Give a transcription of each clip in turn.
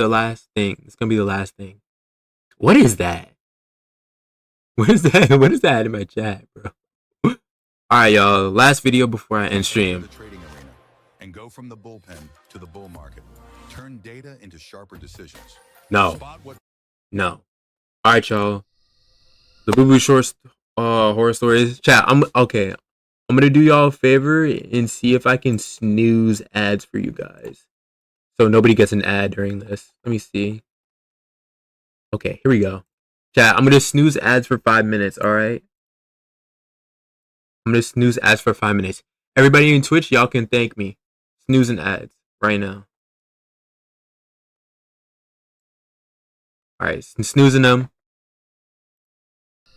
the last thing. It's gonna be the last thing. What is that? What is that? What is that in my chat, bro? All right, y'all. Last video before I end stream. The trading arena and go from the bullpen to the bull market. Turn data into sharper decisions. No. No. All right, y'all. The Boo Boo Short horror stories. Chat. I'm okay. I'm gonna do y'all a favor and see if I can snooze ads for you guys, so nobody gets an ad during this. Let me see. Okay, here we go. Chat. I'm gonna snooze ads for 5 minutes. All right. I'm gonna snooze ads for 5 minutes. Everybody in Twitch, y'all can thank me. Snoozing ads right now. All right, snoozing them.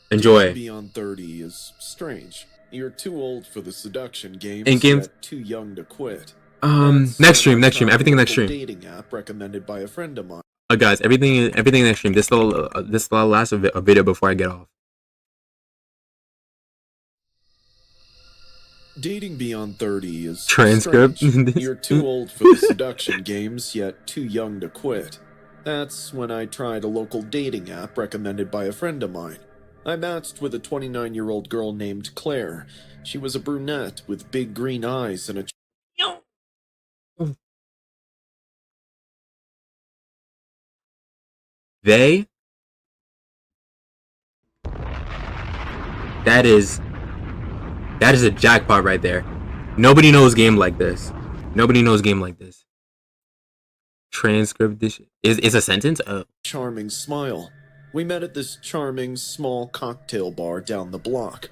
Enjoy. Beyond 30 is strange. You're too old for the seduction games, yet too young to quit. Next stream, everything next stream. Dating app recommended by a friend of mine. Guys, everything next stream. This will last a video before I get off. Dating beyond 30 is transcript. You're too old for the seduction games, yet too young to quit. That's when I tried a local dating app recommended by a friend of mine. I matched with a 29-year-old girl named Claire. She was a brunette with big green eyes and a... They? That is a jackpot right there. Nobody knows game like this. Nobody knows game like this. Transcript this is a sentence? Charming smile. We met at this charming, small cocktail bar down the block.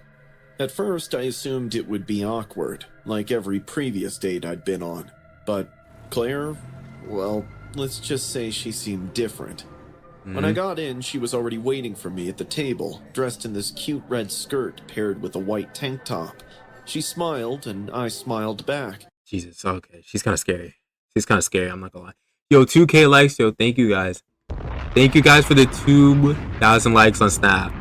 At first, I assumed it would be awkward, like every previous date I'd been on. But Claire, well, let's just say she seemed different. When I got in, she was already waiting for me at the table, dressed in this cute red skirt paired with a white tank top. She smiled, and I smiled back. Jesus, okay. She's kind of scary. She's kind of scary, I'm not gonna lie. Yo, 2K likes, yo, thank you guys. Thank you guys for the 2,000 likes on Snap.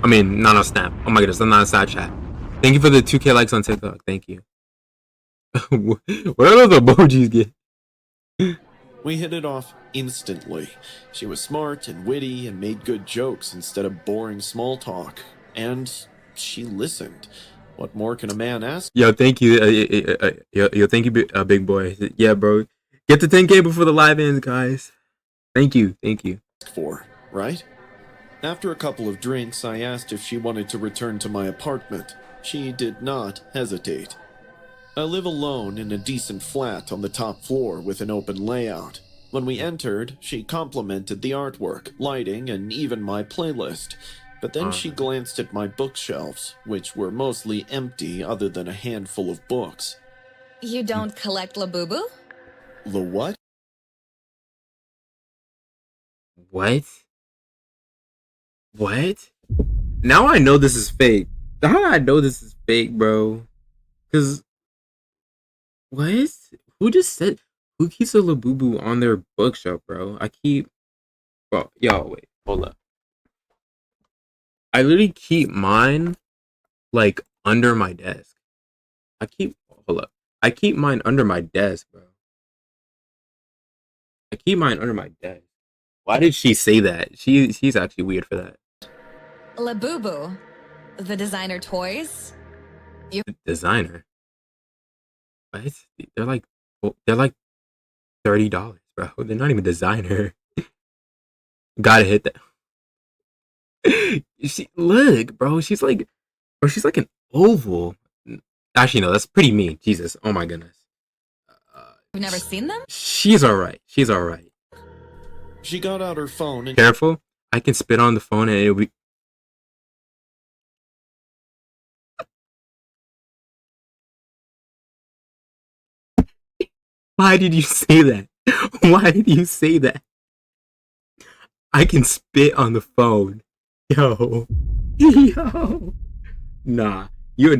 I mean, not on Snap. Oh my goodness, I'm not on Snapchat. Thank you for the 2K likes on TikTok. Thank you. What are those emojis get? We hit it off instantly. She was smart and witty and made good jokes instead of boring small talk. And she listened. What more can a man ask? Yo, thank you. Yo, thank you, big boy. Yeah, bro. Get to 10K before the live ends, guys. Thank you. Thank you. For, right? After a couple of drinks, I asked if she wanted to return to my apartment. She did not hesitate. I live alone in a decent flat on the top floor with an open layout. When we entered, she complimented the artwork, lighting, and even my playlist. But then she glanced at my bookshelves, which were mostly empty other than a handful of books. You don't collect labubu? The what? What? What? Now I know this is fake. How do I know this is fake, bro? Because... What? Who just said... Who keeps a labubu on their bookshelf, bro? Bro, yo, wait. Hold up. I literally keep mine, like, under my desk. Hold up. I keep mine under my desk, bro. I keep mine under my desk. Why did she say that? She's actually weird for that. Labubu, the designer toys. The designer. What? They're like $30, bro. They're not even designer. Gotta hit that. Look, bro. She's like an oval. Actually, no, that's pretty mean. Jesus, oh my goodness. You've never seen them? She's all right. She's all right. She got out her phone and... Careful. I can spit on the phone and it'll be... Why did you say that? Why did you say that? I can spit on the phone. Yo. Yo. Nah. You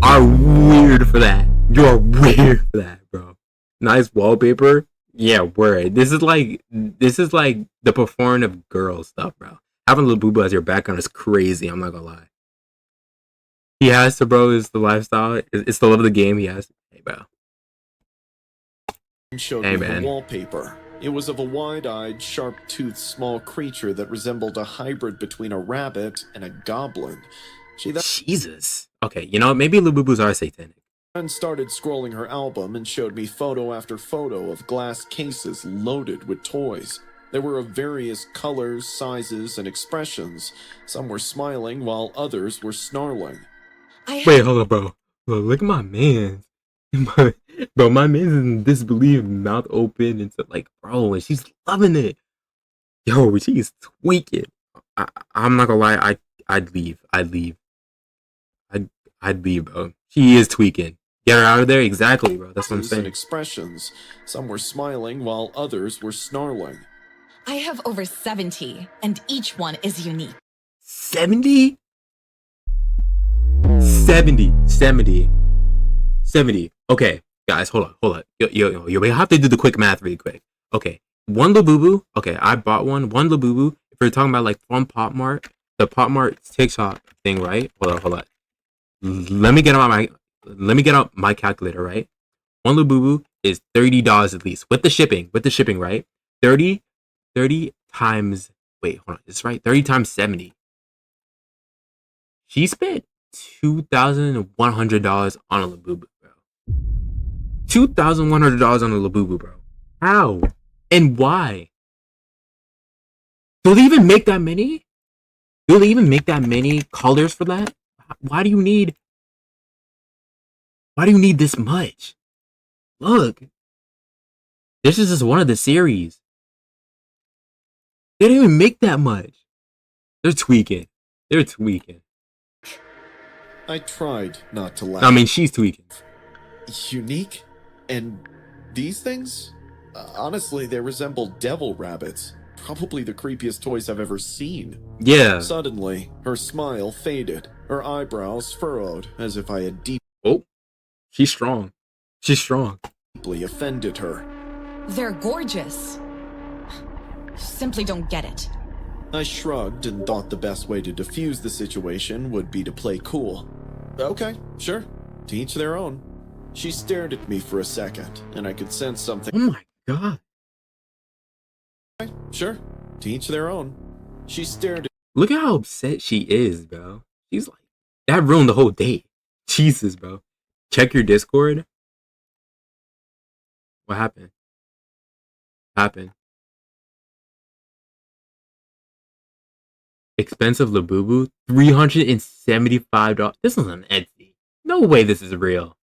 are weird for that. You are weird for that, bro. Nice wallpaper. Yeah, word. This is like the performative girl stuff, bro. Having labubu as your background is crazy. I'm not gonna lie. He has to, bro. It's the lifestyle. It's the love of the game. He has to. Hey, bro. Showed me the wallpaper. It was of a wide-eyed, sharp-toothed small creature that resembled a hybrid between a rabbit and a goblin. She Jesus. Okay, you know what? Maybe labubus are satanic. then started scrolling her album and showed me photo after photo of glass cases loaded with toys. They were of various colors, sizes, and expressions. Some were smiling while others were snarling. Wait, hold on, bro. Look at my man. Bro, my man's in disbelief, mouth open, and so, like, bro, and she's loving it. Yo, she's tweaking. I'm not gonna lie, I'd leave, bro. She is tweaking. Get her out of there, exactly, bro. That's what I'm saying. Expressions. Some were smiling while others were snarling. I have over 70, and each one is unique. 70? 70. Okay, guys, hold on. Yo, we have to do the quick math really quick. Okay, one labubu. Okay, I bought one labubu. If we're talking about like from Pop Mart, the Pop Mart TikTok thing, right? Hold on. Let me get out my calculator, right? One labubu is $30 at least with the shipping, right? 30 times. Wait, hold on. Is right? 30 times 70. She spent $2,100 on a labubu, bro. $2,100 on a labubu, bro. How? And why? Do they even make that many? Do they even make that many colors for that? Why do you need this much? Look. This is just one of the series. They don't even make that much. They're tweaking. I tried not to laugh. I mean, she's tweaking. Unique? And these things? Honestly, they resemble devil rabbits. Probably the creepiest toys I've ever seen. Yeah. Suddenly, her smile faded. Her eyebrows furrowed, as if I had Oh, she's strong. deeply offended her. They're gorgeous. Simply don't get it. I shrugged and thought the best way to defuse the situation would be to play cool. Okay, sure. To each their own. She stared at me for a second, and I could sense something. Oh my god. Okay, sure. To each their own. She stared at Look at how upset she is, bro. She's like, that ruined the whole day. Jesus, bro. Check your Discord. What happened? Expensive labubu, $375. This is on Etsy. No way this is real.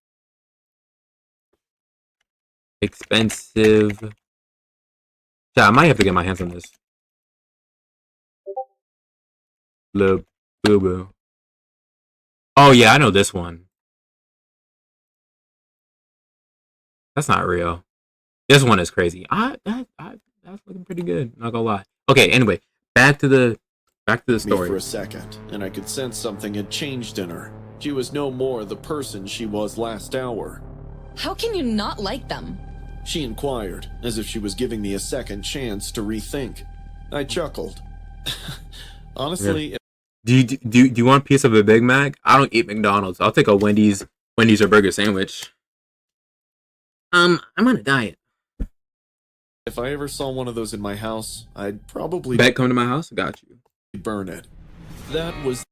Expensive. Yeah, I might have to get my hands on this. Labubu. Oh yeah, I know this one. That's not real. This one is crazy. That's looking pretty good. Not gonna lie. Okay, anyway, back to the story. me for a second, and I could sense something had changed in her. She was no more the person she was last hour. How can you not like them? She inquired, as if she was giving me a second chance to rethink. I chuckled. Honestly, Do you want a piece of a Big Mac? I don't eat McDonald's. I'll take a Wendy's or burger sandwich. I'm on a diet. if I ever saw one of those in my house, I'd probably Bet come to my house. Got you. burn it. That was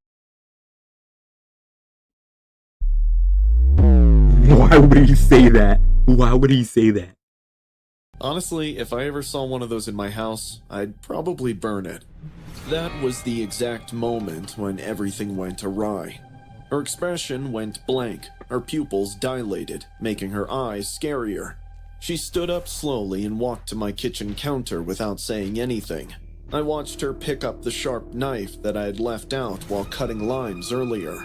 Why would he say that? honestly, if I ever saw one of those in my house, I'd probably burn it. That was the exact moment when everything went awry. Her expression went blank, her pupils dilated, making her eyes scarier. She stood up slowly and walked to my kitchen counter without saying anything. I watched her pick up the sharp knife that I had left out while cutting limes earlier.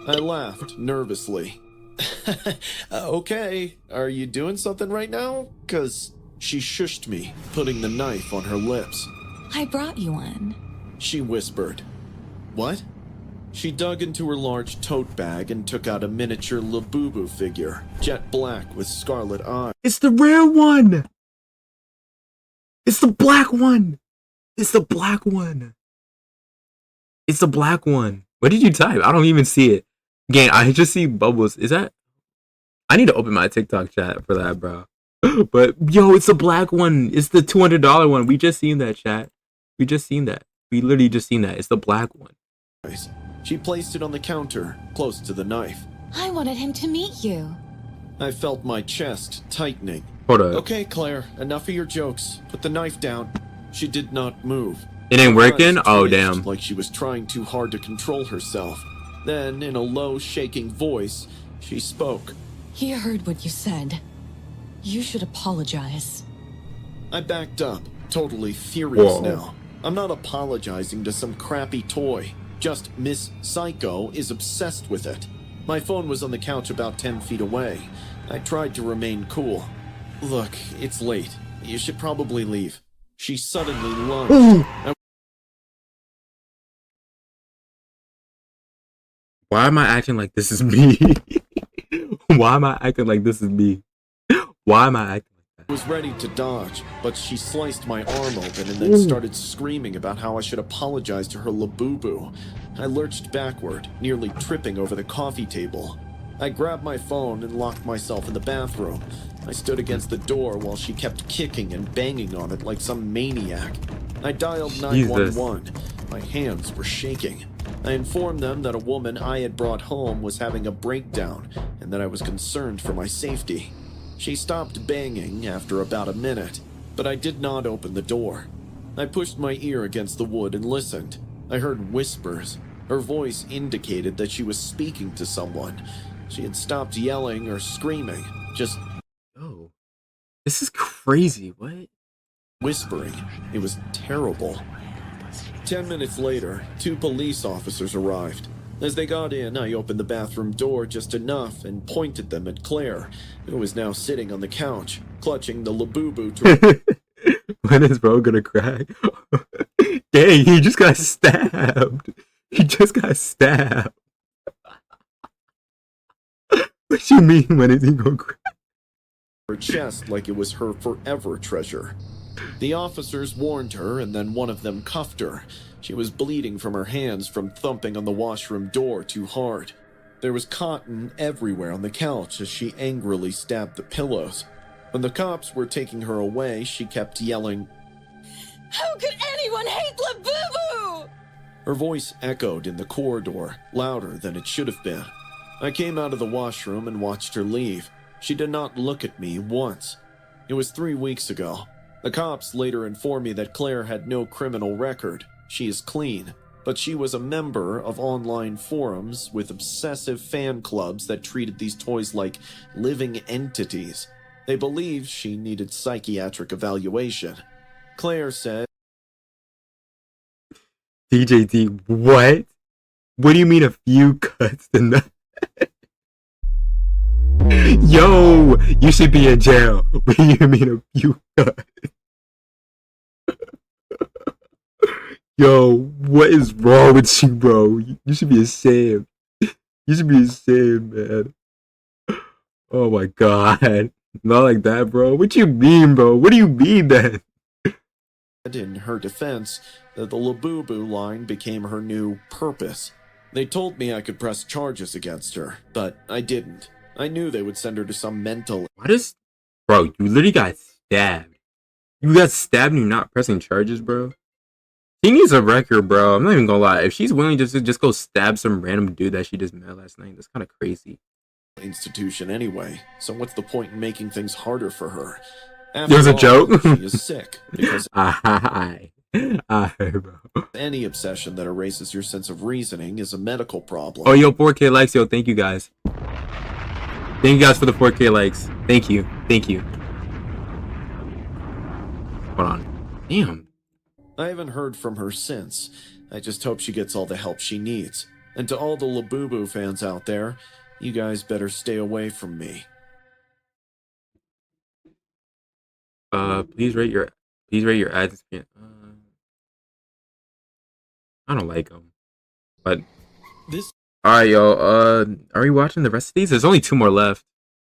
I laughed nervously. Okay, are you doing something right now? 'Cause she shushed me, putting the knife on her lips. I brought you one. She whispered. What? She dug into her large tote bag and took out a miniature labubu figure, jet black with scarlet eyes. It's the rare one. It's the black one. It's the black one. What did you type? I don't even see it. Again, I just see bubbles. Is that? I need to open my TikTok chat for that, bro. But yo, it's the black one. It's the $200 one. We just seen that, chat. We just seen that. We literally just seen that. It's the black one. She placed it on the counter, close to the knife. I wanted him to meet you. I felt my chest tightening. Hold up. Okay, Claire, enough of your jokes. Put the knife down. She did not move. It ain't working? Her eyes Oh, twitched damn. like she was trying too hard to control herself. Then, in a low, shaking voice, she spoke. He heard what you said. You should apologize. I backed up, totally furious Whoa. now. I'm not apologizing to some crappy toy. Just Miss Psycho is obsessed with it. My phone was on the couch about 10 feet away. I tried to remain cool. Look, it's late. You should probably leave. She suddenly lunged. Why am I acting like this is me? Why am I acting like this is me? Why am I acting like that? I was ready to dodge, but she sliced my arm open and then started screaming about how I should apologize to her labubu. I lurched backward, nearly tripping over the coffee table. I grabbed my phone and locked myself in the bathroom. I stood against the door while she kept kicking and banging on it like some maniac. I dialed 911. My hands were shaking. I informed them that a woman I had brought home was having a breakdown and that I was concerned for my safety. She stopped banging after about a minute, but I did not open the door. I pushed my ear against the wood and listened. I heard whispers. Her voice indicated that she was speaking to someone. She had stopped yelling or screaming, just Oh, this is crazy. What? whispering. It was terrible. 10 minutes later, 2 police officers arrived. As they got in, I opened the bathroom door just enough and pointed them at Claire, who was now sitting on the couch, clutching the labubu to When is bro gonna crack? Dang, he just got stabbed. He just got stabbed. What you mean, when is he gonna crack? her chest like it was her forever treasure. The officers warned her, and then one of them cuffed her. She was bleeding from her hands from thumping on the washroom door too hard. There was cotton everywhere on the couch as she angrily stabbed the pillows. When the cops were taking her away, she kept yelling, How could anyone hate labubu? Her voice echoed in the corridor, louder than it should have been. I came out of the washroom and watched her leave. She did not look at me once. It was 3 weeks ago. The cops later informed me that Claire had no criminal record. She is clean, but she was a member of online forums with obsessive fan clubs that treated these toys like living entities. They believed she needed psychiatric evaluation. Claire said, DJD, what? What do you mean a few cuts to nothing? Yo, you should be in jail. What do you mean a few cuts? Yo, what is wrong with you, bro? You should be ashamed. You should be ashamed, man. Oh my god. Not like that, bro. What you mean, bro? What do you mean then? in her defense, that the labubu line became her new purpose. They told me I could press charges against her, but I didn't. I knew they would send her to some mental. What is... Bro, you literally got stabbed. You got stabbed and you're not pressing charges, bro? He needs a record, bro. I'm not even gonna lie. If she's willing to just go stab some random dude that she just met last night, that's kind of crazy. Institution anyway, so what's the point in making things harder for her? It was a joke? She is sick, because Aye, bro. any obsession that erases your sense of reasoning is a medical problem. Oh, yo, 4K likes, yo. Thank you, guys. Thank you guys for the 4K likes. Thank you. Thank you. Hold on. Damn. I haven't heard from her since. I just hope she gets all the help she needs. And to all the labubu fans out there, you guys better stay away from me. Please rate your ads. I don't like them. But This all right, yo. Are we watching the rest of these? There's only 2 more left.